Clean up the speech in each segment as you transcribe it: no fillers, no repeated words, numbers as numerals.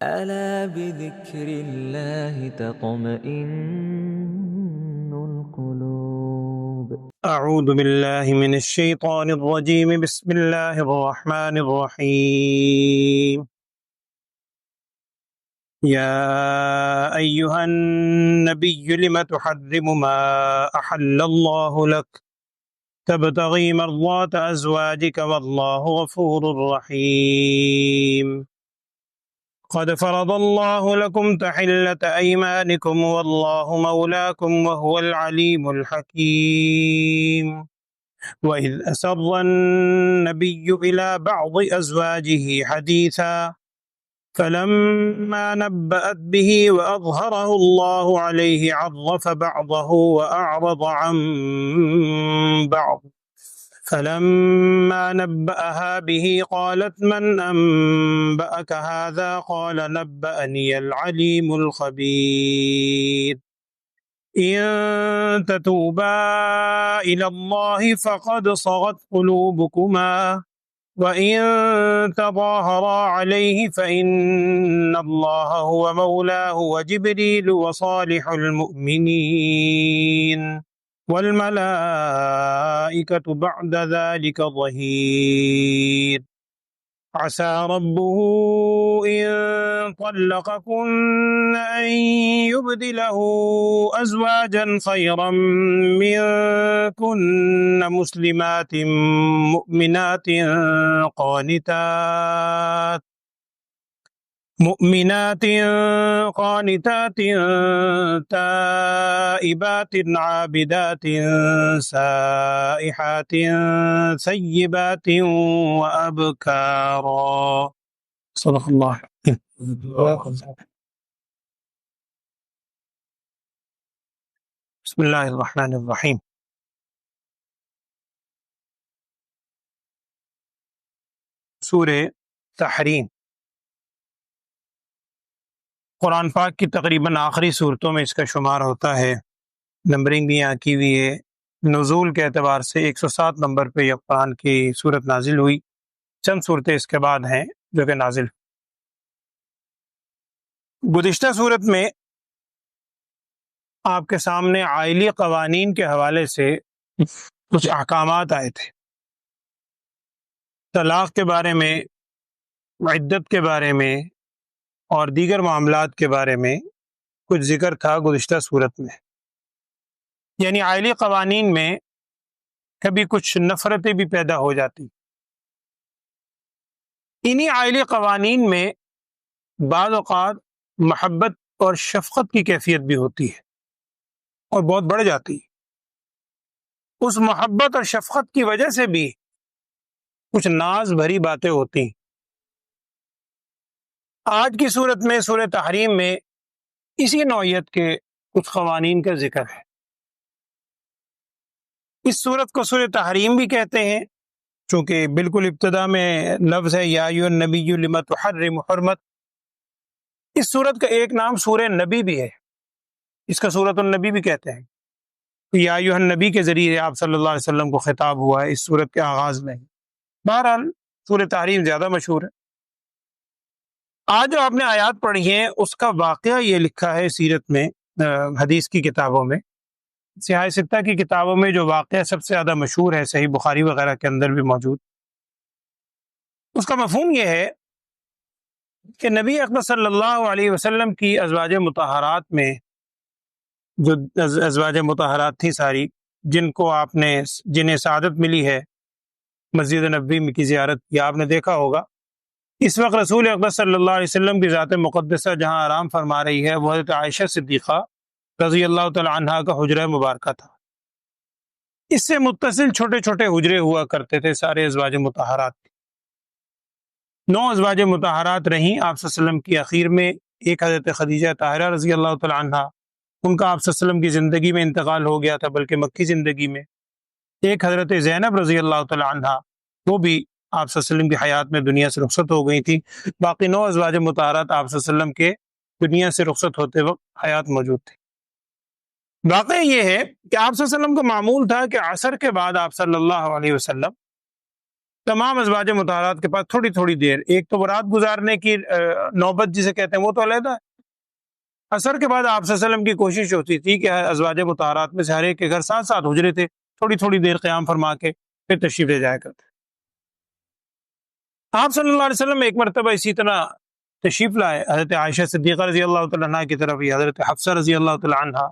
ألا بذكر الله تطمئن القلوب. أعوذ بالله من الشيطان الرجيم. بسم الله الرحمن الرحيم. يا أيها النبي لم تحرم ما أحل الله لك تبتغي مرضات أزواجك والله غفور رحيم. قد فرض الله لكم تحلة أيمانكم والله مولاكم وهو العليم الحكيم. وإذ أسر النبي إلى بعض أزواجه حديثا فلما نبأت به وأظهره الله عليه عرف بعضه وأعرض عن بعض فلما نبأها به قالت من أنبأك هذا قال نبأني العليم الخبير. إن تتوبا إلى الله فقد صغت قلوبكما وإن تظاهرا عليه فإن الله هو مولاه وجبريل وصالح المؤمنين والملائكة بعد ذلك ظهير. عسى ربه إن طلقكن أن يبدله أزواجا خيرا منكن مسلمات قانتات تائبات عابدات سائحات ثيبات وأبكارا. صدق اللہ. بسم اللہ الرحمن الرحیم. سورہ تحریم قرآن پاک کی تقریباً آخری صورتوں میں اس کا شمار ہوتا ہے. نمبرنگ بھی یہاں کی ہوئی ہے. نزول کے اعتبار سے 107 نمبر پہ یہ قرآن کی صورت نازل ہوئی. چند صورتیں اس کے بعد ہیں جو کہ نازل. گزشتہ صورت میں آپ کے سامنے عائلی قوانین کے حوالے سے کچھ احکامات آئے تھے. طلاق کے بارے میں، عدت کے بارے میں اور دیگر معاملات کے بارے میں کچھ ذکر تھا گزشتہ صورت میں. یعنی عائلی قوانین میں کبھی کچھ نفرتیں بھی پیدا ہو جاتی. انہی عائلی قوانین میں بعض اوقات محبت اور شفقت کی کیفیت بھی ہوتی ہے اور بہت بڑھ جاتی. اس محبت اور شفقت کی وجہ سے بھی کچھ ناز بھری باتیں ہوتی. آج کی صورت میں سورہ تحریم میں اسی نوعیت کے کچھ قوانین کا ذکر ہے. اس صورت کو سورہ تحریم بھی کہتے ہیں چونکہ بالکل ابتدا میں لفظ ہے یا ایھا النبی لم تحرم حرمت. اس صورت کا ایک نام سورہ نبی بھی ہے. اس کا سورۃ النبی بھی کہتے ہیں. یا ایھا النبی کے ذریعے آپ صلی اللہ علیہ وسلم کو خطاب ہوا ہے اس صورت کے آغاز میں. بہرحال سورہ تحریم زیادہ مشہور ہے. آج جو آپ نے آیات پڑھی ہیں اس کا واقعہ یہ لکھا ہے سیرت میں، حدیث کی کتابوں میں. سیاہ ستہ کی کتابوں میں جو واقعہ سب سے زیادہ مشہور ہے، صحیح بخاری وغیرہ کے اندر بھی موجود. اس کا مفہوم یہ ہے کہ نبی اکرم صلی اللہ علیہ وسلم کی ازواج مطہرات میں، جو ازواج مطہرات تھیں ساری، جنہیں سعادت ملی ہے مسجد نبوی کی زیارت کی، آپ نے دیکھا ہوگا اس وقت رسول اکرم صلی اللہ علیہ وسلم کی ذات مقدسہ جہاں آرام فرما رہی ہے وہ حضرت عائشہ صدیقہ رضی اللہ تعالی عنہا کا حجرہ مبارکہ تھا. اس سے متصل چھوٹے چھوٹے حجرے ہوا کرتے تھے سارے ازواج مطہرات. 9 ازواج مطہرات رہیں آپ صلی اللہ علیہ وسلم کی. اخیر میں ایک حضرت خدیجہ طاہرہ رضی اللہ تعالی عنہا، ان کا آپ صلی اللہ علیہ وسلم کی زندگی میں انتقال ہو گیا تھا، بلکہ مکی زندگی میں. ایک حضرت زینب رضی اللہ تعالی عنہا، وہ بھی آپ صلی اللہ علیہ وسلم کی حیات میں دنیا سے رخصت ہو گئی تھی. باقی 9 ازواج مطہرات آپ صلی اللہ علیہ وسلم کے دنیا سے رخصت ہوتے وقت حیات موجود تھی. واقعہ یہ ہے کہ آپ صلی اللہ علیہ وسلم کو معمول تھا کہ عصر کے بعد آپ صلی اللہ علیہ وسلم تمام ازواج مطہرات کے پاس تھوڑی تھوڑی دیر، ایک تو وہ رات گزارنے کی نوبت جسے کہتے ہیں وہ تو علیحدہ ہے، عصر کے بعد آپ صلی اللہ علیہ وسلم کی کوشش ہوتی تھی کہ ازواج مطہرات میں سے ہر ایک کے گھر 7 حجرے تھے، تھوڑی تھوڑی دیر قیام فرما کے پھر تشریف لے جایا کرتے۔ آپ صلی اللہ علیہ وسلم ایک مرتبہ اسی طرح تشریف لائے حضرت عائشہ صدیقہ رضی اللہ تعالیٰ عنہ کی طرف، یا حضرت حفصہ رضی اللہ تعالیٰ عنہ،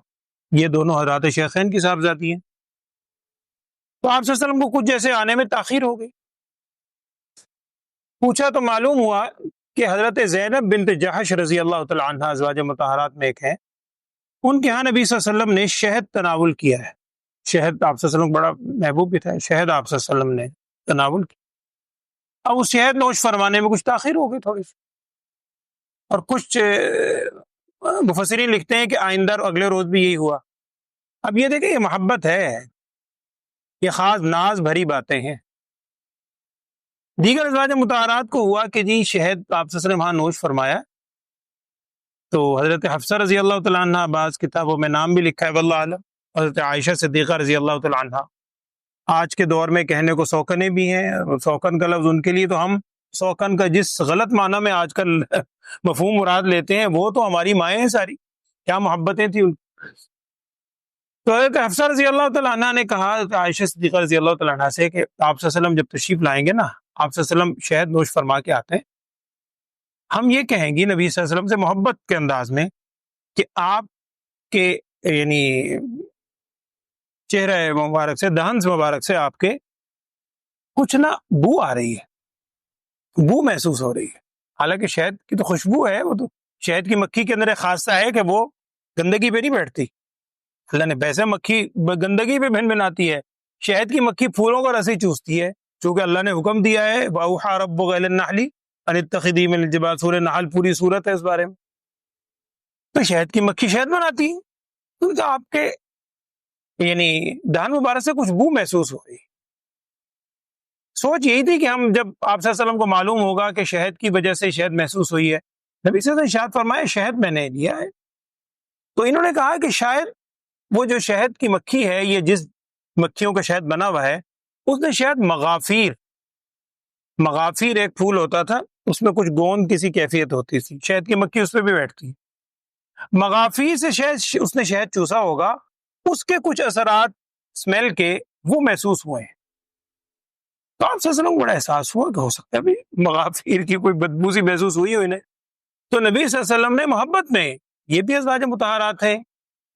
یہ دونوں حضرات شیخین کی صاحبزادی ہیں۔ تو آپ صلی اللہ علیہ وسلم کو کچھ جیسے آنے میں تاخیر ہو گئی، پوچھا تو معلوم ہوا کہ حضرت زینب بنت جحش رضی اللہ تعالیٰ عنہ ازواج مطہرات میں ایک ہیں، ان کے ہاں نبی صلی اللہ علیہ وسلم نے شہد تناول کیا ہے۔ شہد آپ صلی اللہ علیہ وسلم کو بڑا محبوب بھی تھا، شہد آپ صلی اللہ علیہ وسلم نے تناول کیا۔ اب اس شہد نوش فرمانے میں کچھ تاخیر ہو گئی تھوڑی سی، اور کچھ مفسرین لکھتے ہیں کہ آئندہ اور اگلے روز بھی یہی ہوا۔ اب یہ دیکھیں، یہ محبت ہے، یہ خاص ناز بھری باتیں ہیں۔ دیگر ازواج مطہرات کو ہوا کہ جی شہد آپ صلی اللہ علیہ وسلم ہاں نوش فرمایا، تو حضرت حفصہ رضی اللہ تعالیٰ عنہ، بعض کتابوں میں نام بھی لکھا ہے واللہ اعلم، حضرت عائشہ صدیقہ رضی اللہ تعالیٰ عنہ، آج کے دور میں کہنے کو سوکنے بھی ہیں، سوکن کا لفظ ان کے لیے، تو ہم سوکن کا جس غلط معنی میں آج کل مفہوم مراد لیتے ہیں، وہ تو ہماری مائیں ہیں ساری، کیا محبتیں تھیں ان۔ تو حضرت حفصہ رضی اللہ تعالیٰ عنہ نے کہا حضرت عائشہ صدیقہ رضی اللہ تعالیٰ عنہ سے کہ آپ صلی اللہ علیہ وسلم جب تشریف لائیں گے نا، آپ صلی اللہ علیہ وسلم شہد نوش فرما کے آتے ہیں، ہم یہ کہیں گی نبی صلی اللہ علیہ وسلم سے محبت کے انداز میں کہ آپ کے یعنی چہرہ مبارک سے، دہن سے مبارک سے آپ کے کچھ نہ بو آ رہی ہے، بو محسوس ہو رہی ہے۔ حالانکہ شہد کی تو خوشبو ہے، وہ تو شہد کی مکھی کے اندر ایک خاصہ ہے کہ وہ گندگی پہ نہیں بیٹھتی، اللہ نے ویسے مکھی گندگی پہ بھن بناتی ہے، شہد کی مکھی پھولوں کا رس ہی چوستی ہے، چونکہ اللہ نے حکم دیا ہے وَأَوْحَىٰ رَبُّكَ إِلَى النَّحْلِ أَنِ اتَّخِذِي مِنَ الْجِبَالِ، سورہ نحل پوری صورت ہے اس بارے میں۔ تو شہد کی مکھی شہد بناتی ہے، تو آپ کے یعنی دہن مبارک سے کچھ بو محسوس ہو رہی۔ سوچ یہی تھی کہ ہم جب آپ صلی اللہ علیہ وسلم کو معلوم ہوگا کہ شہد کی وجہ سے شہد محسوس ہوئی ہے، نبی صلی اللہ علیہ وسلم ارشاد فرمائے شہد میں نے لیا ہے۔ تو انہوں نے کہا کہ شاید وہ جو شہد کی مکھی ہے، یہ جس مکھیوں کا شہد بنا ہوا ہے، اس نے شاید مغافیر ایک پھول ہوتا تھا، اس میں کچھ گوند کسی کیفیت ہوتی تھی، شہد کی مکھی اس پہ بھی بیٹھتی، مغافیر سے شاید اس نے شہد چوسا ہوگا، اس کے کچھ اثرات اسمیل کے وہ محسوس ہوئے ہیں۔ تو آپ صلی اللہ علیہ وسلم کو بڑا احساس ہوا کہ ہو سکتا ہے بھی مغافیر کی کوئی بدبو سی محسوس ہوئی ہو انہیں۔ تو نبی صلی اللہ علیہ وسلم نے محبت میں، یہ بھی ازواج مطہرات ہیں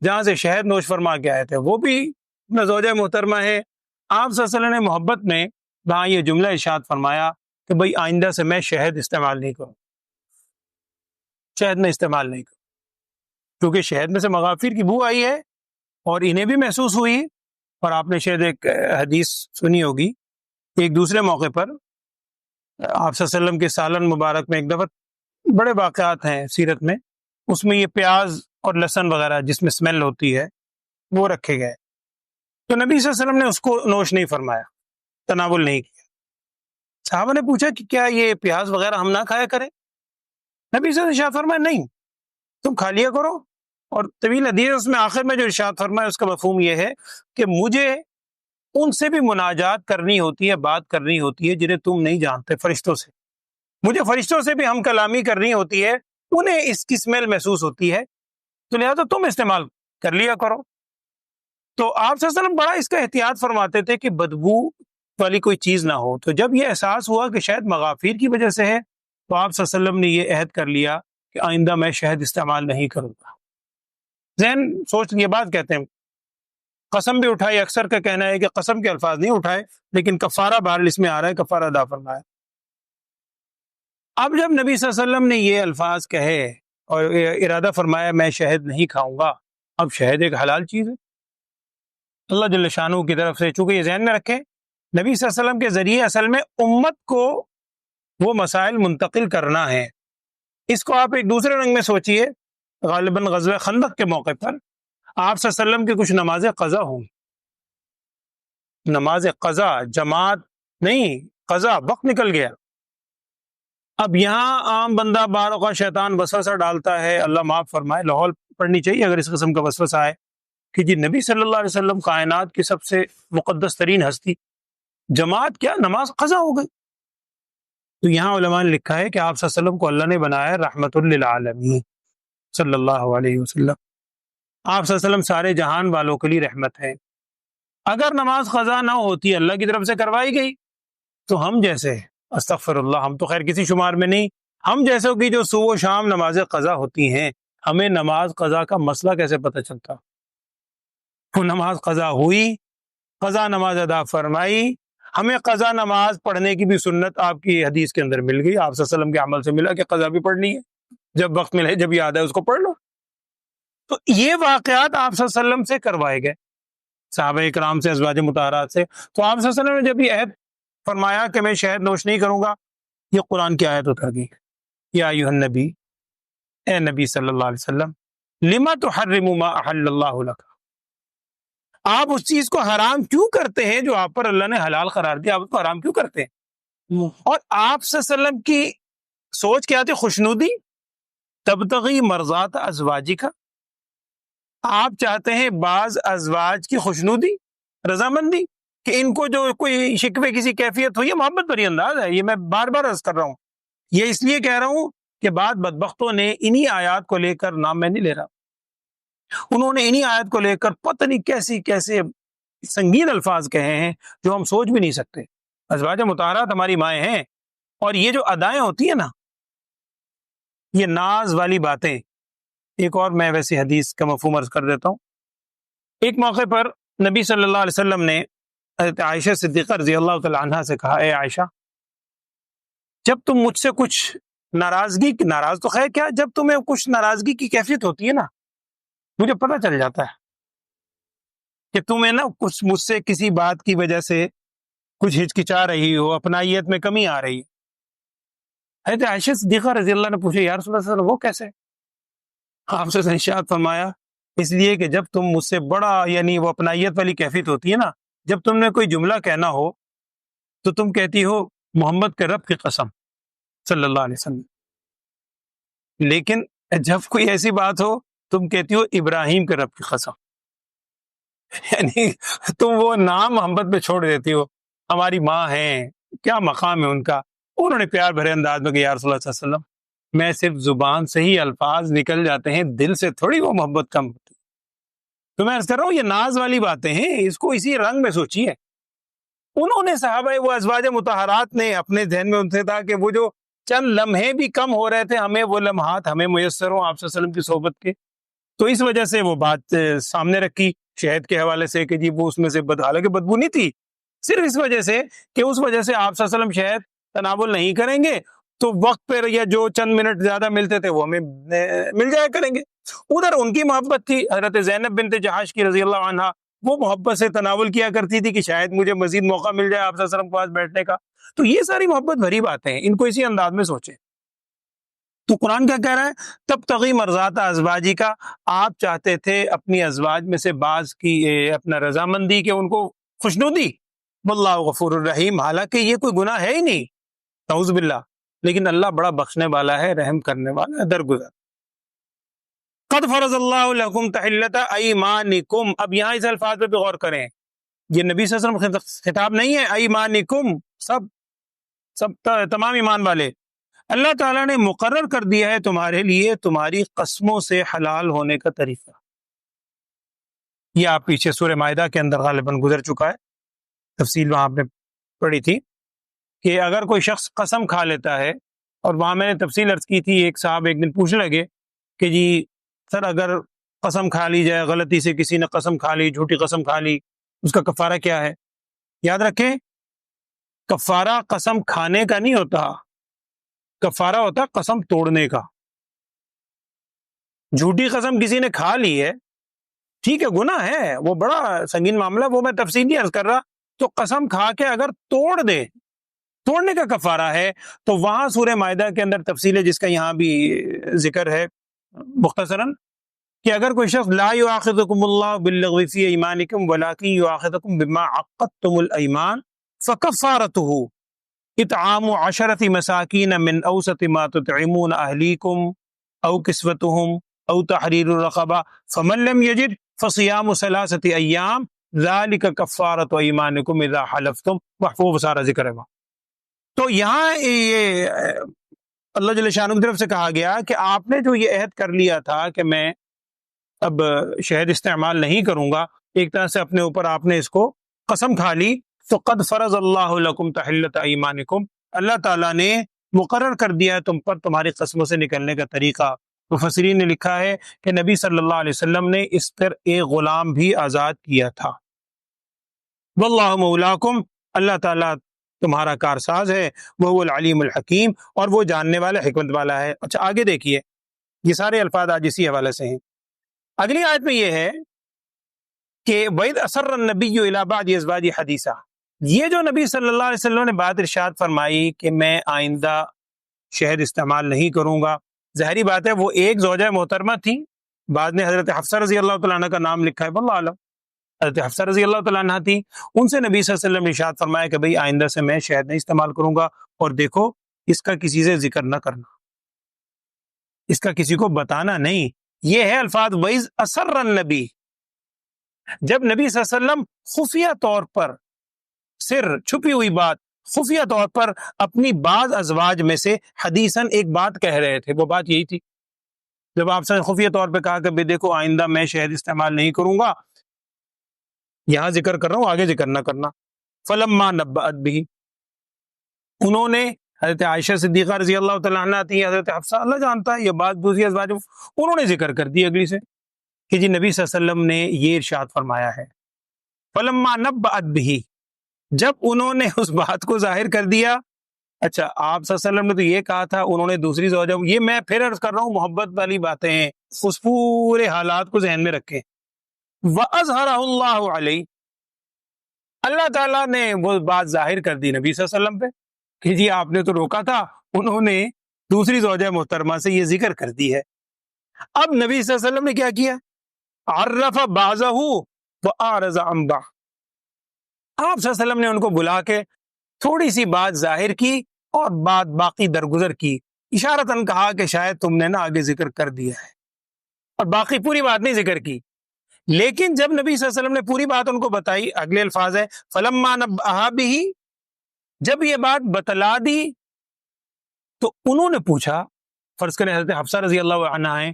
جہاں سے شہد نوش فرما کے آئے تھے، وہ بھی اپنا زوجہ محترمہ ہے، آپ صلی اللہ علیہ وسلم نے محبت میں وہاں یہ جملہ ارشاد فرمایا کہ بھئی آئندہ سے میں شہد استعمال نہیں کروں، شہد میں استعمال نہیں کروں، کیونکہ شہد میں سے مغافیر کی بو آئی ہے اور انہیں بھی محسوس ہوئی۔ اور آپ نے شاید ایک حدیث سنی ہوگی، ایک دوسرے موقع پر آپ صلی اللہ علیہ وسلم کے سالن مبارک میں ایک دفعہ، بڑے واقعات ہیں سیرت میں، اس میں یہ پیاز اور لہسن وغیرہ جس میں اسمیل ہوتی ہے وہ رکھے گئے، تو نبی صلی اللہ علیہ وسلم نے اس کو نوش نہیں فرمایا، تناول نہیں کیا۔ صحابہ نے پوچھا کہ کیا یہ پیاز وغیرہ ہم نہ کھایا کریں؟ نبی صلی اللہ علیہ وسلم نے ارشاد فرمایا نہیں، تم کھا لیا کرو۔ اور طویل حدیث اس میں آخر میں جو ارشاد فرمایا اس کا مفہوم یہ ہے کہ مجھے ان سے بھی مناجات کرنی ہوتی ہے، بات کرنی ہوتی ہے جنہیں تم نہیں جانتے، فرشتوں سے، مجھے فرشتوں سے بھی ہم کلامی کرنی ہوتی ہے، انہیں اس کی اسمیل محسوس ہوتی ہے، تو لہٰذا تم استعمال کر لیا کرو۔ تو آپ صلی اللہ علیہ وسلم بڑا اس کا احتیاط فرماتے تھے کہ بدبو والی کوئی چیز نہ ہو۔ تو جب یہ احساس ہوا کہ شاید مغافیر کی وجہ سے ہے، تو آپ صلی اللہ علیہ وسلم نے یہ عہد کر لیا کہ آئندہ میں شہد استعمال نہیں کروں گا۔ ذہن سوچ یہ بات کہتے ہیں، قسم بھی اٹھائی، اکثر کا کہنا ہے کہ قسم کے الفاظ نہیں اٹھائے، لیکن کفارہ بہرحال اس میں آ رہا ہے، کفارہ ادا فرمایا۔ اب جب نبی صلی اللہ علیہ وسلم نے یہ الفاظ کہے اور ارادہ فرمایا میں شہد نہیں کھاؤں گا، اب شہد ایک حلال چیز ہے اللہ جل شانہ کی طرف سے، چونکہ یہ ذہن میں رکھیں نبی صلی اللہ علیہ وسلم کے ذریعے اصل میں امت کو وہ مسائل منتقل کرنا ہے۔ اس کو آپ ایک دوسرے رنگ میں سوچئے، غالباً غزوہ خندق کے موقع پر آپ صلی اللہ علیہ وسلم کی کچھ نماز قضا ہوں، نماز قضا، جماعت نہیں، قضا، وقت نکل گیا۔ اب یہاں عام بندہ بار اوقات شیطان وسوسہ ڈالتا ہے، اللہ معاف فرمائے، لاہور پڑھنی چاہیے اگر اس قسم کا وسوسہ آئے کہ جی نبی صلی اللہ علیہ وسلم کائنات کی سب سے مقدس ترین ہستی، جماعت کیا، نماز قضا ہو گئی. تو یہاں علماء نے لکھا ہے کہ آپ صلی اللہ علیہ وسلم کو اللہ نے بنایا رحمت للعالمین صلی اللہ علیہ وسلم. آپ صلی اللہ علیہ وسلم سارے جہان والوں کے لیے رحمت ہے. اگر نماز قضا نہ ہوتی، اللہ کی طرف سے کروائی گئی، تو ہم جیسے، استغفر اللہ، ہم تو خیر کسی شمار میں نہیں، ہم جیسوں کی جو صبح و شام نمازیں قضا ہوتی ہیں، ہمیں نماز قضا کا مسئلہ کیسے پتہ چلتا؟ وہ نماز قضا ہوئی، قضا نماز ادا فرمائی، ہمیں قضا نماز پڑھنے کی بھی سنت آپ کی حدیث کے اندر مل گئی، آپ صلی اللہ علیہ وسلم کے عمل سے ملا کہ قضا بھی پڑھنی ہے، جب وقت ملے، جب یاد ہے اس کو پڑھ لو. تو یہ واقعات آپ صلی اللہ علیہ وسلم سے کروائے گئے، صحابہ اکرام سے، ازواج مطہرات سے. تو آپ صلی اللہ علیہ وسلم نے جب یہ عہد فرمایا کہ میں شہد نوش نہیں کروں گا، یہ قرآن کی آیت اتر گئی، یا ایھا النبی، اے نبی صلی اللہ علیہ وسلم، لما تحرم ما احل اللہ لک، آپ اس چیز کو حرام کیوں کرتے ہیں جو آپ پر اللہ نے حلال قرار دیا، آپ اس کو حرام کیوں کرتے ہیں؟ اور آپ صلی اللہ علیہ وسلم کی سوچ کیا تھی؟ خوشنودی، تبتغی مرضات ازواجک، آپ چاہتے ہیں بعض ازواج کی خوشنودی، رضامندی، کہ ان کو جو کوئی شکوے کسی کیفیت ہو. یہ محبت بھری انداز ہے، یہ میں بار بار عرض کر رہا ہوں. یہ اس لیے کہہ رہا ہوں کہ بعض بدبختوں نے انہی آیات کو لے کر، نام میں نہیں لے رہا، انہوں نے انہی آیت کو لے کر پتہ نہیں کیسے سنگین الفاظ کہے ہیں جو ہم سوچ بھی نہیں سکتے. ازواج مطہرات ہماری مائیں ہیں، اور یہ جو ادائیں ہوتی ہیں نا، یہ ناز والی باتیں. ایک اور میں ویسی حدیث کا مفہوم عرض کر دیتا ہوں. ایک موقع پر نبی صلی اللہ علیہ وسلم نے حضرت عائشہ صدیقہ رضی اللہ تعالی عنہا سے کہا، اے عائشہ، جب تم مجھ سے کچھ ناراض تو خیر کیا، جب تمہیں کچھ ناراضگی کی کیفیت ہوتی ہے نا، مجھے پتہ چل جاتا ہے کہ تمہیں نا کچھ مجھ سے کسی بات کی وجہ سے کچھ ہچکچا رہی ہو، اپنائیت میں کمی آ رہی ہے. حضرت عائشہ صدیقہ رضی اللہ نے پوچھا، یا رسول اللہ صلی اللہ علیہ وسلم، وہ کیسے؟ آپ سے ارشاد فرمایا، اس لیے کہ جب تم مجھ سے بڑا، یعنی وہ اپنائیت والی کیفیت ہوتی ہے نا، جب تم نے کوئی جملہ کہنا ہو تو تم کہتی ہو محمد کے رب کی قسم صلی اللہ علیہ وسلم، لیکن جب کوئی ایسی بات ہو تم کہتی ہو ابراہیم کے رب کی قسم، یعنی تم وہ نام محمد پہ چھوڑ دیتی ہو. ہماری ماں ہیں، کیا مقام ہے ان کا. انہوں نے پیار بھرے انداز میں کہ یا رسول اللہ صلی اللہ علیہ وسلم، میں صرف زبان سے ہی الفاظ نکل جاتے ہیں، دل سے تھوڑی وہ محبت کم ہوتی. تو میں عرض کر رہا ہوں، یہ ناز والی باتیں ہیں، اس کو اسی رنگ میں سوچیے. انہوں نے صحابہ، وہ ازواج مطہرات نے اپنے ذہن میں ان سے تھا کہ وہ جو چند لمحے بھی کم ہو رہے تھے، ہمیں وہ لمحات ہمیں میسر ہوں آپ صلی اللہ علیہ وسلم کی صحبت کے. تو اس وجہ سے وہ بات سامنے رکھی شہد کے حوالے سے کہ جی وہ اس میں سے حالانکہ بدبو نہیں تھی، صرف اس وجہ سے کہ اس وجہ سے آپ صلی اللہ علیہ وسلم شہد تناول نہیں کریں گے تو وقت پر یا جو چند منٹ زیادہ ملتے تھے وہ ہمیں مل جایا کریں گے. ادھر ان کی محبت تھی، حضرت زینب بنت جہاش کی رضی اللہ عنہا، وہ محبت سے تناول کیا کرتی تھی کہ شاید مجھے مزید موقع مل جائے آپ صلی اللہ علیہ وسلم کے پاس بیٹھنے کا. تو یہ ساری محبت بھری باتیں ہیں، ان کو اسی انداز میں سوچیں. تو قرآن کیا کہہ رہا ہے؟ تب تغی مرضات ازواجی کا، آپ چاہتے تھے اپنی ازواج میں سے بعض کی اپنا رضامندی، کہ ان کو خوشنودی. واللہ غفور الرحیم، حالانکہ یہ کوئی گناہ ہے ہی نہیں، نعوذ باللہ، لیکن اللہ بڑا بخشنے والا ہے، رحم کرنے والا ہے، درگزر. قد فرض اللہ لکم تحلۃ ایمانکم. اب یہاں اس الفاظ پہ بھی غور کریں، یہ نبی صلی اللہ علیہ وسلم خطاب نہیں ہے، ایمانکم، سب تمام ایمان والے. اللہ تعالیٰ نے مقرر کر دیا ہے تمہارے لیے تمہاری قسموں سے حلال ہونے کا طریقہ. یہ آپ پیچھے سورہ مائدہ کے اندر غالباً گزر چکا ہے، تفصیل وہاں آپ نے پڑھی تھی کہ اگر کوئی شخص قسم کھا لیتا ہے، اور وہاں میں نے تفصیل عرض کی تھی، ایک صاحب ایک دن پوچھنے لگے کہ جی سر اگر قسم کھا لی جائے، غلطی سے کسی نے قسم کھا لی، جھوٹی قسم کھا لی، اس کا کفارہ کیا ہے؟ یاد رکھیں، کفارہ قسم کھانے کا نہیں ہوتا، کفارہ ہوتا قسم توڑنے کا. جھوٹی قسم کسی نے کھا لی ہے، ٹھیک ہے، گناہ ہے، وہ بڑا سنگین معاملہ، وہ میں تفصیل نہیں عرض کر رہا. تو قسم کھا کے اگر توڑ دے، توڑنے کا کفارہ ہے. تو وہاں سورہ مائدہ کے اندر تفصیل ہے، جس کا یہاں بھی ذکر ہے مختصراً، کہ اگر کوئی شخص لا یؤاخذکم اللہ باللغو فی ایمانکم ولکن یؤاخذکم بما عقدتم الایمان فکفارتہ اطعام 10 مساکین من اوسط ما تطعمون اہلیکم او کسوتہم او تحریر رقبہ فمن لم یجد فصیام 3 ایام ذالک کفارۃ ایمانکم اذا حلفتم، وہ سارا ذکر ہے وہاں۔ تو یہاں یہ اللہ جل شانہ کی طرف سے کہا گیا کہ آپ نے جو یہ عہد کر لیا تھا کہ میں اب شہد استعمال نہیں کروں گا، ایک طرح سے اپنے اوپر آپ نے اس کو قسم کھا لی، تو قد فرض اللہ لکم تحلۃ ایمانکم، اللہ تعالیٰ نے مقرر کر دیا ہے تم پر تمہاری قسموں سے نکلنے کا طریقہ۔ مفسرین نے لکھا ہے کہ نبی صلی اللہ علیہ وسلم نے اس پر ایک غلام بھی آزاد کیا تھا۔ واللہ مولاکم، اللہ تعالیٰ تمہارا کارساز ہے، وہ العلیم الحکیم، اور وہ جاننے والا حکمت والا ہے۔ اچھا آگے دیکھیے، یہ سارے الفاظ آج اسی حوالے سے ہیں۔ اگلی آیت میں یہ ہے کہ وَإِذْ أَسَرَّ النَّبِيُّ إِلَىٰ بَعْضِ أَزْوَاجِهِ حَدِيثًا، یہ جو نبی صلی اللہ علیہ وسلم نے بات ارشاد فرمائی کہ میں آئندہ شہد استعمال نہیں کروں گا، ظاہری بات ہے وہ ایک زوجہ محترمہ تھی، بعد نے حضرت حفصہ رضی اللہ تعالیٰ عنہ کا نام لکھا ہے، واللہ اعلم، حضرت حفصہ رضی اللہ تعالیٰ عنہ تھی، ان سے نبی صلی اللہ علیہ وسلم نے ارشاد فرمایا کہ بھئی آئندہ سے میں شہد نہیں استعمال کروں گا، اور دیکھو اس کا کسی سے ذکر نہ کرنا، اس کا کسی کو بتانا نہیں۔ یہ ہے الفاظ وَإِذْ أَسَرَّ النَّبِيُّ، جب نبی صلی اللہ علیہ وسلم خفیہ طور پر، سر چھپی ہوئی بات، خفیہ طور پر اپنی بعض ازواج میں سے حدیثاً ایک بات کہہ رہے تھے، وہ بات یہی تھی جب آپ سے خفیہ طور پہ کہا کہ بھئی دیکھو آئندہ میں شہد استعمال نہیں کروں گا، یہاں ذکر کر رہا ہوں آگے ذکر نہ کرنا۔ فلما نبأت به، انہوں نے، حضرت عائشہ صدیقہ رضی اللہ تعالیٰ عنہ تھی، حضرت حفصہ، اللہ جانتا ہے یہ بات دوسری ازواج، انہوں نے ذکر کر دی اگلی سے کہ جی نبی صلی اللہ علیہ وسلم نے یہ ارشاد فرمایا ہے۔ فلما نبأت به، جب انہوں نے اس بات کو ظاہر کر دیا، اچھا آپ صلی اللہ علیہ وسلم نے تو یہ کہا تھا، انہوں نے دوسری زوجہ، یہ میں پھر عرض کر رہا ہوں محبت والی باتیں ہیں، اس پورے حالات کو ذہن میں رکھیں۔ وَأَظْهَرَهُ اللَّهُ عَلَيْهِ، اللہ تعالیٰ نے وہ بات ظاہر کر دی نبی صلی اللہ علیہ وسلم پہ کہ جی آپ نے تو روکا تھا، انہوں نے دوسری زوجہ محترمہ سے یہ ذکر کر دی ہے۔ اب نبی صلی اللہ علیہ وسلم نے کیا کیا؟ عرف بعضه وأعرض عن بعض، آپ صلی اللہ علیہ وسلم نے ان کو بلا کے تھوڑی سی بات ظاہر کی اور بات باقی درگزر کی، اشارتاً کہا کہ شاید تم نے نا آگے ذکر کر دیا ہے، اور باقی پوری بات نہیں ذکر کی۔ لیکن جب نبی صلی اللہ علیہ وسلم نے پوری بات ان کو بتائی، اگلے الفاظ ہے فلما نبأہا بہ، جب یہ بات بتلا دی تو انہوں نے پوچھا، فرض کریں حضرت حفصہ رضی اللہ عنہ ہیں،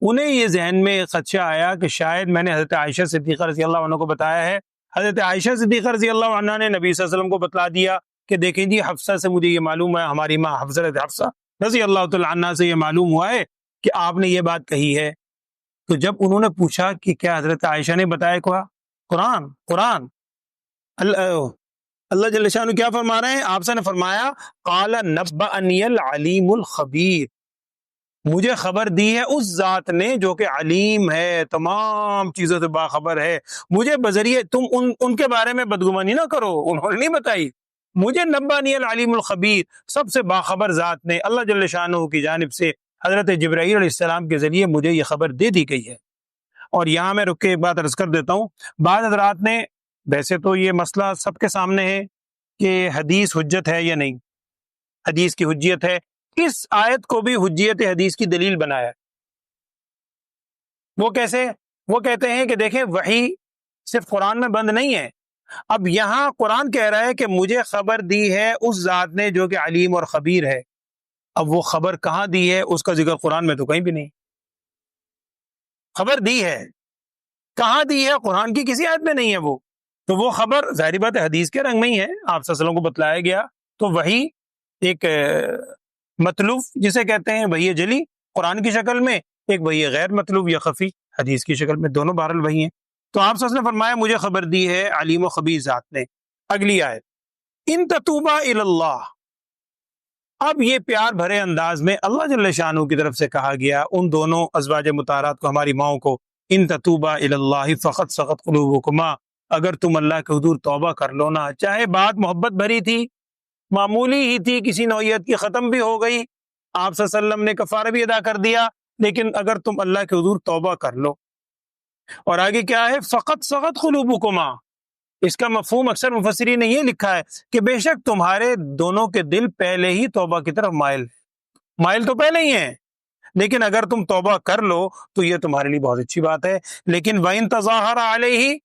انہیں یہ ذہن میں خدشہ آیا کہ شاید میں نے حضرت عائشہ صدیقہ رضی اللہ عنہ کو بتایا ہے، حضرت عائشہ صدیقہ رضی اللہ عنہ نے نبی صلی اللہ علیہ وسلم کو بتلا دیا کہ دیکھیں جی حفصہ سے مجھے یہ معلوم ہے، ہماری ماں حضرت حفصہ رضی اللہ تعالی عنہ سے یہ معلوم ہوا ہے کہ آپ نے یہ بات کہی ہے۔ تو جب انہوں نے پوچھا کہ کیا حضرت عائشہ نے بتایا، کہا قرآن اللہ جل شانہ کیا فرما رہے ہیں، آپ سے نے فرمایا قال نبأنی العلیم الخبیر، مجھے خبر دی ہے اس ذات نے جو کہ علیم ہے، تمام چیزوں سے باخبر ہے، مجھے بذریعے تم ان کے بارے میں بدگمانی نہ کرو، انہوں نے نہیں بتائی، مجھے نبأنی العلیم الخبیر، سب سے باخبر ذات نے اللہ جل شانہ کی جانب سے حضرت جبرائیل علیہ السلام کے ذریعے مجھے یہ خبر دے دی گئی ہے۔ اور یہاں میں رک کے ایک بات عرض کر دیتا ہوں، بعض حضرات نے، ویسے تو یہ مسئلہ سب کے سامنے ہے کہ حدیث حجت ہے یا نہیں، حدیث کی حجیت ہے، اس آیت کو بھی حجیت حدیث کی دلیل بنایا ہے۔ وہ کیسے؟ وہ کہتے ہیں کہ دیکھیں وحی صرف قرآن میں بند نہیں ہے، اب یہاں قرآن کہہ رہا ہے کہ مجھے خبر دی ہے اس ذات نے جو کہ علیم اور خبیر ہے، اب وہ خبر کہاں دی ہے اس کا ذکر قرآن میں تو کہیں بھی نہیں، خبر دی ہے کہاں دی ہے، قرآن کی کسی آیت میں نہیں ہے وہ، تو وہ خبر ظاہری بات ہے حدیث کے رنگ میں ہی ہے، آپ صلی اللہ علیہ وسلم کو بتلایا گیا، تو وحی ایک مطلوب جسے کہتے ہیں وحی جلی قرآن کی شکل میں، ایک وحی غیر مطلوب یا خفی حدیث کی شکل میں، دونوں بہرحال وحی ہیں۔ تو آپ صلی اللہ علیہ وسلم نے فرمایا مجھے خبر دی ہے علیم و خبیر ذات نے۔ اگلی آیت ان تتوبا الی اللہ، اب یہ پیار بھرے انداز میں اللہ جل شانہ کی طرف سے کہا گیا ان دونوں ازواج مطہرات کو، ہماری ماؤں کو، ان تتوبا الی اللہ فقط سقط قلوبکما، اگر تم اللہ کے حضور توبہ کر لو نا، چاہے بات محبت بھری تھی، معمولی ہی تھی، کسی نوعیت کی ختم بھی ہو گئی، آپ صلی اللہ علیہ وسلم نے کفارہ بھی ادا کر دیا، لیکن اگر تم اللہ کے حضور توبہ کر لو، اور آگے کیا ہے فقط سقط قلوبکما، اس کا مفہوم اکثر مفسرین نے یہ لکھا ہے کہ بے شک تمہارے دونوں کے دل پہلے ہی توبہ کی طرف مائل تو پہلے ہی ہیں، لیکن اگر تم توبہ کر لو تو یہ تمہارے لیے بہت اچھی بات ہے۔ لیکن وَإِن تَظَاهَرَ عَلَيْهِ،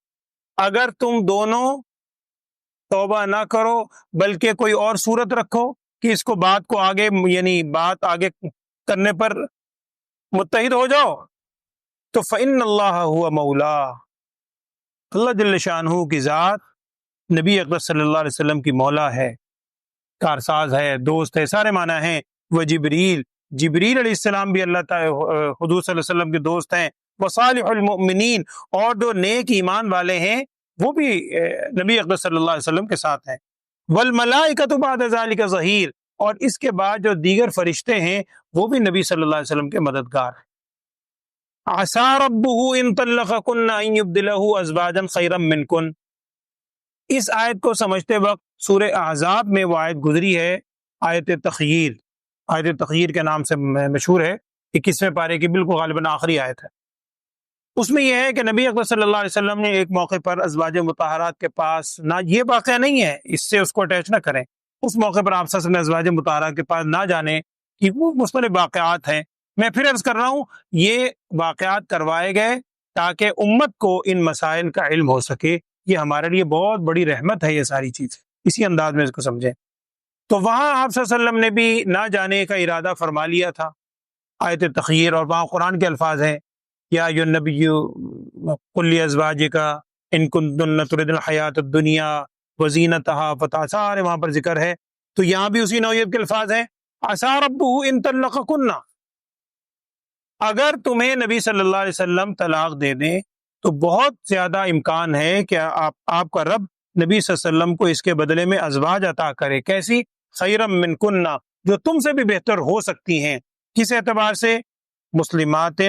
اگر تم دونوں توبہ نہ کرو بلکہ کوئی اور صورت رکھو کہ اس کو بات کو آگے یعنی بات آگے کرنے پر متحد ہو جاؤ تو فإن اللہ ہوا مولا، اللہ جل شانہ کی ذات نبی اقدس صلی اللہ علیہ وسلم کی مولا ہے، کارساز ہے، دوست ہے، سارے معنی ہیں۔ وہ جبریل علیہ السلام بھی اللہ تعالی حضور صلی اللہ علیہ وسلم کے دوست ہیں۔ وصالح المؤمنین، اور جو نیک ایمان والے ہیں وہ بھی نبی اقدس صلی اللہ علیہ وسلم کے ساتھ ہیں۔ والملائکۃ بعد ذلک ظہیر، اور اس کے بعد جو دیگر فرشتے ہیں وہ بھی نبی صلی اللہ علیہ وسلم کے مددگار ہیں۔ عسى ربه ان طلقكن ان يبدله ازواجا خيرا منكن، اس آیت کو سمجھتے وقت سورہ احزاب میں وہ آیت گزری ہے، آیت تخییر، آیت تخییر کے نام سے مشہور ہے، 21ویں پارے کی بالکل غالباً آخری آیت ہے۔ اس میں یہ ہے کہ نبی اکرم صلی اللہ علیہ وسلم نے ایک موقع پر ازواج مطہرات کے پاس نہ، یہ واقعہ نہیں ہے، اس سے اس کو اٹیچ نہ کریں، اس موقع پر آپ صلی اللہ علیہ وسلم نے ازواج مطہرات کے پاس نہ جانے کہ وہ مختلف واقعات ہیں، میں پھر عرض کر رہا ہوں یہ واقعات کروائے گئے تاکہ امت کو ان مسائل کا علم ہو سکے، یہ ہمارے لیے بہت بڑی رحمت ہے، یہ ساری چیز اسی انداز میں اس کو سمجھیں۔ تو وہاں آپ صلی اللہ علیہ وسلم نے بھی نہ جانے کا ارادہ فرما لیا تھا، آیت تخییر، اور وہاں قرآن کے الفاظ ہیں یا ایھا النبی قل لازواجک ان کنتن تردن الحیات الدنیا وزینتها فتح، سارے وہاں پر ذکر ہے۔ تو یہاں بھی اسی نوعیت کے الفاظ ہیں، عسى ربه ان طلقکن، اگر تمہیں نبی صلی اللہ علیہ وسلم طلاق دے دیں تو بہت زیادہ امکان ہے کہ آپ کا رب نبی صلی اللہ علیہ وسلم کو اس کے بدلے میں ازواج عطا کرے، کیسی؟ خیرا منکن، جو تم سے بھی بہتر ہو سکتی ہیں۔ کس اعتبار سے؟ مسلمات،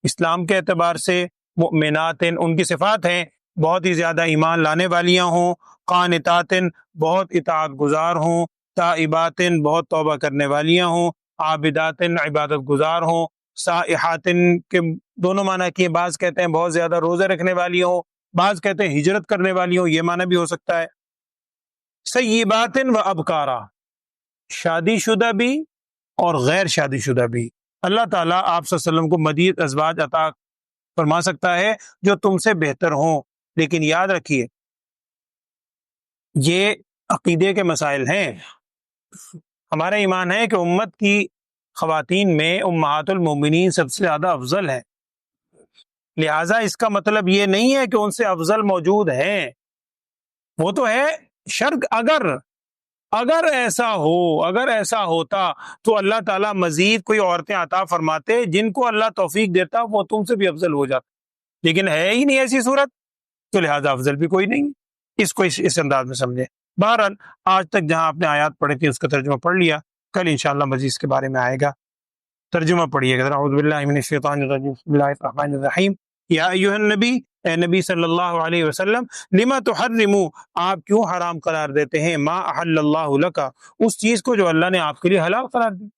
اسلام کے اعتبار سے، مؤمنات، ان کی صفات ہیں بہت ہی زیادہ ایمان لانے والیاں ہوں، قانتات، بہت اطاعت گزار ہوں، تائبات، بہت توبہ کرنے والیاں ہوں، عابدات، عبادت گزار ہوں، سائحات کے دونوں معنی کیے، بعض کہتے ہیں بہت زیادہ روزے رکھنے والی ہوں، بعض کہتے ہیں ہجرت کرنے والی ہوں، یہ معنی بھی ہو سکتا ہے۔ سیبات و ابکارا، شادی شدہ بھی اور غیر شادی شدہ بھی، اللہ تعالیٰ آپ صلی اللہ علیہ وسلم کو مزید ازواج عطا فرما سکتا ہے جو تم سے بہتر ہوں، لیکن یاد رکھیے یہ عقیدے کے مسائل ہیں۔ ہمارا ایمان ہے کہ امت کی خواتین میں امہات المومنین سب سے زیادہ افضل ہیں، لہٰذا اس کا مطلب یہ نہیں ہے کہ ان سے افضل موجود ہیں، وہ تو ہے شرط اگر ایسا ہوتا تو اللہ تعالیٰ مزید کوئی عورتیں عطا فرماتے جن کو اللہ توفیق دیتا وہ تم سے بھی افضل ہو جاتا، لیکن ہے ہی نہیں ایسی صورت، تو لہٰذا افضل بھی کوئی نہیں۔ اس کو اس انداز میں سمجھیں۔ بہرحال آج تک جہاں آپ نے آیات پڑھی تھی اس کا ترجمہ پڑھ لیا، کل انشاءاللہ مزید اس کے بارے میں آئے گا، ترجمہ پڑھیے گا۔ اعوذ باللہ من الشیطان الرجیم، بسم اللہ الرحمن الرحیم۔ یا ایھا النبی، اے نبی صلی اللہ علیہ وسلم، لما تحرم، آپ کیوں حرام قرار دیتے ہیں، ما احل اللہ لک، اس چیز کو جو اللہ نے آپ کے لیے حلال قرار دی۔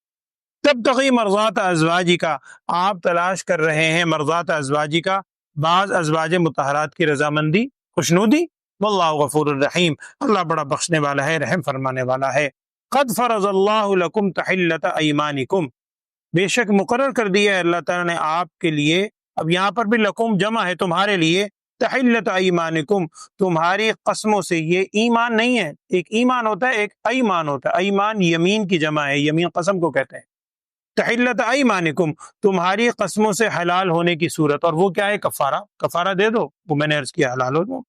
تبتغی مرضات ازواجی کا، آپ تلاش کر رہے ہیں مرضات ازواجی کا، بعض ازواج مطہرات کی رضامندی، خوشنودی۔ واللہ غفور الرحیم، اللہ بڑا بخشنے والا ہے، رحم فرمانے والا ہے۔ قد فرض اللہ لکم تحلۃ ایمانکم، بے شک مقرر کر دیا ہے اللہ تعالیٰ نے آپ کے لیے، اب یہاں پر بھی لکم جمع ہے تمہارے لیے، تحلۃ ایمانکم، تمہاری قسموں سے، یہ ایمان نہیں ہے، ایک ایمان ہوتا ہے ایک ایمان ہوتا ہے، ایمان یمین کی جمع ہے، یمین قسم کو کہتے ہیں۔ تحلۃ ایمانکم، تمہاری قسموں سے حلال ہونے کی صورت، اور وہ کیا ہے؟ کفارہ دے دو، وہ میں نے عرض کیا حلال ہو دو۔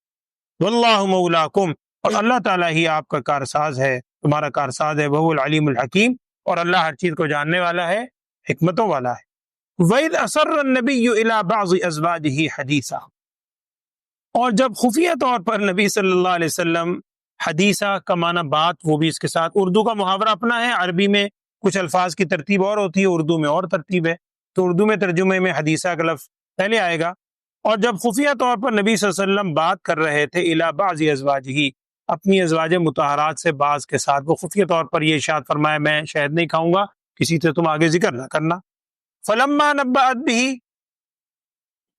واللہ مولاکم، اور اللہ تعالیٰ ہی آپ کا کارساز ہے، تمہارا کارساز ہے، وہو العلیم الحکیم، اور اللہ ہر چیز کو جاننے والا ہے، حکمتوں والا ہے۔ وَإِذْ أَسَرَّ النَّبِيُّ إِلَىٰ بَعْضِ أَزْوَاجِهِ حَدِيثًا، اور جب خفیہ طور پر نبی صلی اللہ علیہ وسلم، حدیثہ کا معنی بات، وہ بھی اس کے ساتھ اردو کا محاورہ اپنا ہے، عربی میں کچھ الفاظ کی ترتیب اور ہوتی ہے، اردو میں اور ترتیب ہے، تو اردو میں ترجمے میں حدیثہ کا لفظ پہلے آئے گا۔ اور جب خفیہ طور پر نبی صلی اللہ علیہ وسلم بات کر رہے تھے الی بعض ازواجہ، اپنی ازواج مطہرات سے بعض کے ساتھ، وہ خفیہ طور پر یہ ارشاد فرمایا میں شہد نہیں کھاؤں گا، کسی سے تم آگے ذکر نہ کرنا۔ فلما نبأت بہ،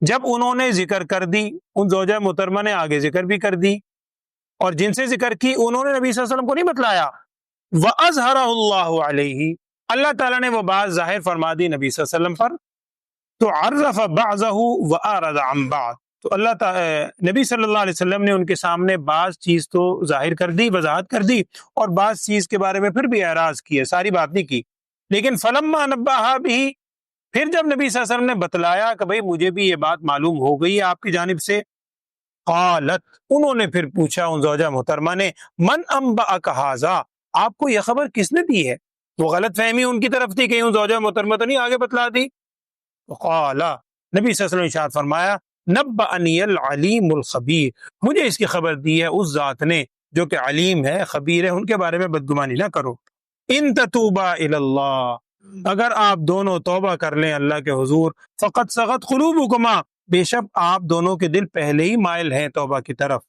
جب انہوں نے ذکر کر دی، ان زوجہ محترمہ نے آگے ذکر بھی کر دی، اور جن سے ذکر کی انہوں نے نبی صلی اللہ علیہ وسلم کو نہیں بتلایا، وَأَظْهَرَهُ اللَّهُ عَلَيْهِ، اللہ تعالیٰ نے وہ بات ظاہر فرما دی نبی صلی اللہ علیہ وسلم پر، تو عرف بعضہ وأعرض عن بعض، تو اللہ تعالی نبی صلی اللہ علیہ وسلم نے ان کے سامنے بعض چیز تو ظاہر کر دی، وضاحت کر دی، اور بعض چیز کے بارے میں پھر بھی اعراض کیا، ساری بات نہیں کی. لیکن فلما نبہا بھی، پھر جب نبی صلی اللہ علیہ وسلم نے بتلایا کہ بھئی مجھے بھی یہ بات معلوم ہو گئی ہے آپ کی جانب سے، قالت، انہوں نے پھر پوچھا ان زوجہ محترمہ نے، من انبأک ھذا، آپ کو یہ خبر کس نے دی ہے؟ وہ غلط فہمی ان کی طرف تھی کہ ان زوجہ محترمہ تو نہیں آگے بتلا دی. قال، نبی صلی اللہ علیہ وسلم نے ارشاد فرمایا، نبأنی العلیم الخبیر، مجھے اس کی خبر دی ہے اس ذات نے جو کہ علیم ہے، خبیر ہے، ان کے بارے میں بدگمانی نہ کرو. ان تتوبا الی اللہ، اگر آپ دونوں توبہ کر لیں اللہ کے حضور، فقد صغت قلوبکما، بے شک آپ دونوں کے دل پہلے ہی مائل ہیں توبہ کی طرف.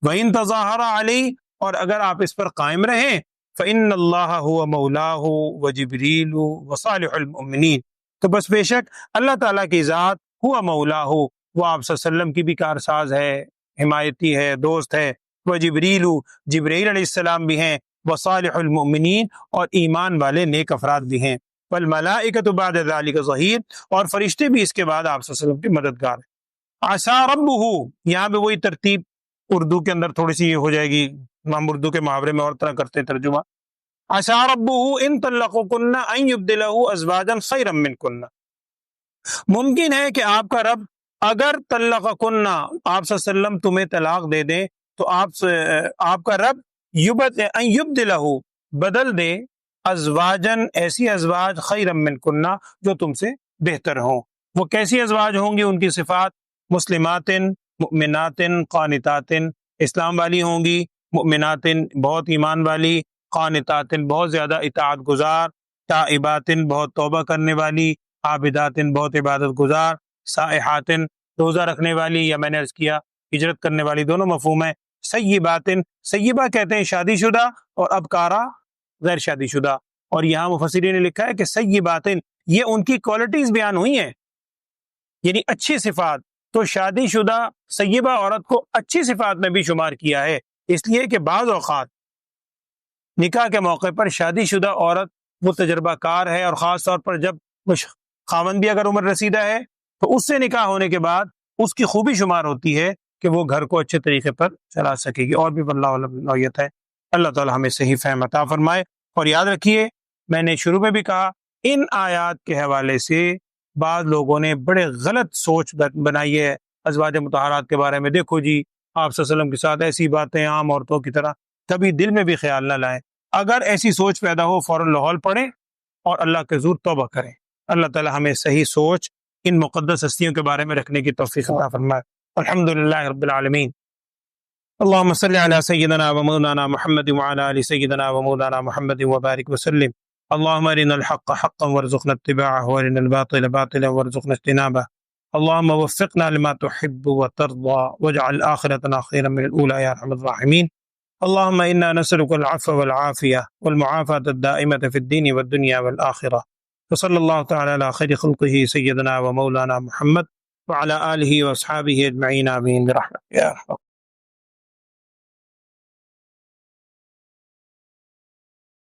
وَإِن تَظَاهَرَ عَلَيْهِ، اور اگر آپ اس پر قائم رہیں، فَإِنَّ اللَّهَ هُوَ مَوْلَاهُ وَجِبْرِيلُ وَصَالِحُ الْمُؤْمِنِينَ، تو بس بے شک اللہ تعالیٰ کی ذات ہوا مولا ہو، وہ آپ صلی اللہ علیہ وسلم کی بھی کارساز ہے، حمایتی ہے، دوست ہے. وہ جبریل، جبرائیل علیہ السلام بھی ہیں، وصالح المؤمنین، اور ایمان والے نیک افراد بھی ہیں. والملائکۃ بعد ذلک ظہیر، اور فرشتے بھی اس کے بعد آپ صلی اللہ علیہ وسلم کے مددگار ہیں. عسیٰ ربہ، یہاں پہ وہی ترتیب اردو کے اندر تھوڑی سی یہ ہو جائے گی، ہم اردو کے محاورے میں اور طرح کرتے ہیں ترجمہ. عسیٰ ربہ ان طلقکن ان یبدلہ ازواجا خیرا منکن، ممکن ہے کہ آپ کا رب اگر طلقکن، آپ صلی اللہ علیہ وسلم تمہیں طلاق دے دیں تو آپ کا رب ان یبدلہ، بدل دے، ازواجن، ایسی ازواج، خیرا منکن، جو تم سے بہتر ہوں. وہ کیسی ازواج ہوں گی؟ ان کی صفات مسلمات، مؤمنات، قانتات، اسلام والی ہوں گی، مؤمنات، بہت ایمان والی، قانتات، بہت زیادہ اطاعت گزار، تائبات، بہت توبہ کرنے والی، عابدات، بہت عبادت گزار، سائحات، روزہ رکھنے والی، یا میں نے عرض کیا ہجرت کرنے والی، دونوں مفہوم ہے. سیبات، سیبہ کہتے ہیں شادی شدہ، اور ابکارہ غیر شادی شدہ. اور یہاں مفسرین نے لکھا ہے کہ سیبات، یہ ان کی کوالٹیز بیان ہوئی ہیں، یعنی اچھی صفات. تو شادی شدہ سیبہ عورت کو اچھی صفات میں بھی شمار کیا ہے، اس لیے کہ بعض اوقات نکاح کے موقع پر شادی شدہ عورت وہ تجربہ کار ہے، اور خاص طور پر جب خاوند بھی اگر عمر رسیدہ ہے تو اس سے نکاح ہونے کے بعد اس کی خوبی شمار ہوتی ہے کہ وہ گھر کو اچھے طریقے پر چلا سکے گی. اور بھی واللہ اعلم نوعیت ہے. اللہ تعالی ہمیں صحیح فہم عطا فرمائے. اور یاد رکھیے، میں نے شروع میں بھی کہا، ان آیات کے حوالے سے بعض لوگوں نے بڑے غلط سوچ بنائی ہے ازواج مطہرات کے بارے میں. دیکھو جی، آپ صلی اللہ علیہ وسلم کے ساتھ ایسی باتیں عام عورتوں کی طرح، کبھی دل میں بھی خیال نہ لائیں. اگر ایسی سوچ پیدا ہو، فوراً لاہور پڑھیں اور اللہ کے حضور توبہ کریں. اللہ تعالی ہمیں صحیح سوچ ان مقدس ہستیوں کے بارے میں رکھنے کی توفیق عطا فرمائے. الحمدللہ رب العالمین. اللهم صل على سيدنا ومولانا محمد وعلى آل سيدنا ومولانا محمد وبارك وسلم. اللهم ارنا الحق حقا وارزقنا اتباعه، وارنا الباطل باطلا وارزقنا اجتنابه. اللهم وفقنا لما تحب وترضى، واجعل آخرتنا خيرا من الأولى يا أرحم الراحمين. اللهم إنا نسألك العفو والعافية والمعافاة الدائمة في الدين والدنيا والآخرة. وصلى الله تعالى على خير خلقه سيدنا ومولانا محمد وعلى آله وأصحابه أجمعين آمين برحمتك يا أرحم.